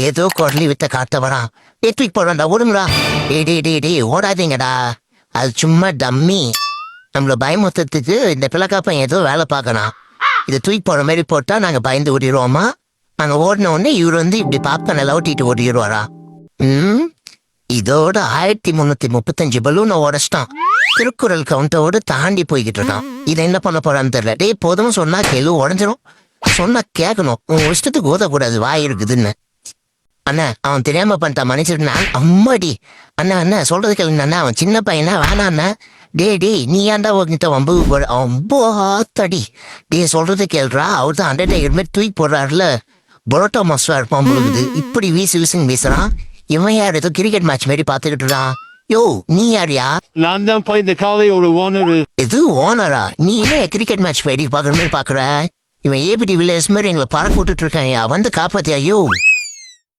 ஏதோ குரலி வித்த காட்ட வரான். தூக்கி போடுறான்டா, ஓடுங்களா. டே ஓடாதீங்கடா, அது சும்மா டம்மி. நம்மள பயமுத்தத்துக்கு இந்த பிள்ளைக்காப்பன் ஏதோ வேலை பார்க்கணும். இதை தூக்கி போடுற மாதிரி போட்டா நாங்க பயந்து ஓடிடுவோமா? நாங்க ஓடின உடனே இவர் இப்படி பாப்கார்னை லவுட்டிட்டு ஓடிடுவாரா? இதோட 1335 பலூனை உடச்சிட்டான். திருக்குறள் கவுண்டரோடு தாண்டி போய்கிட்டு இருக்கான். இதை என்ன பண்ண போறான்னு தெரியல. டே போதும் சொன்னா கேளு, உடஞ்சிரும். சொன்னா கேட்கணும், உன் இஷ்டத்துக்கு ஓதக்கூடாது, வாய் இருக்குதுன்னு. அண்ணா அவன் தெரியாம பண்ணிட்டான், மன்னிச்சிருந்தா. அம்மாடி அண்ணா சொல்றது கேளுங்க அண்ணா, அவன் சின்ன பையனா, வேணா அண்ணா. டே நீ ஏன்டா உங்ககிட்ட வம்புத்தடி. டே சொல்றது கேள்றா, அவர் தான் அண்டர்டேக்கர் தூக்கி போடுறாருல, பரோட்டா மாஸ்டரா இருப்பான் பொழுது. இப்படி வீசுன்னு வீசுறான். இவன் யார் ஏதோ கிரிக்கெட் மேட்ச் மாதிரி பாத்துக்கிட்டு இருக்கான். யோ நீ யாரியா? நான் தான் போய் இந்த காலையோட ஓனர். எது ஓனரா? நீ ஏன் கிரிக்கெட் மேட்ச் மாதிரி பாக்குற மாதிரி பாக்குற? இவன் ஏபிடி வில்லேஜ் மாதிரி எங்களை பறக்க விட்டுட்டு இருக்கான். வந்து காப்பாத்தியா? யோ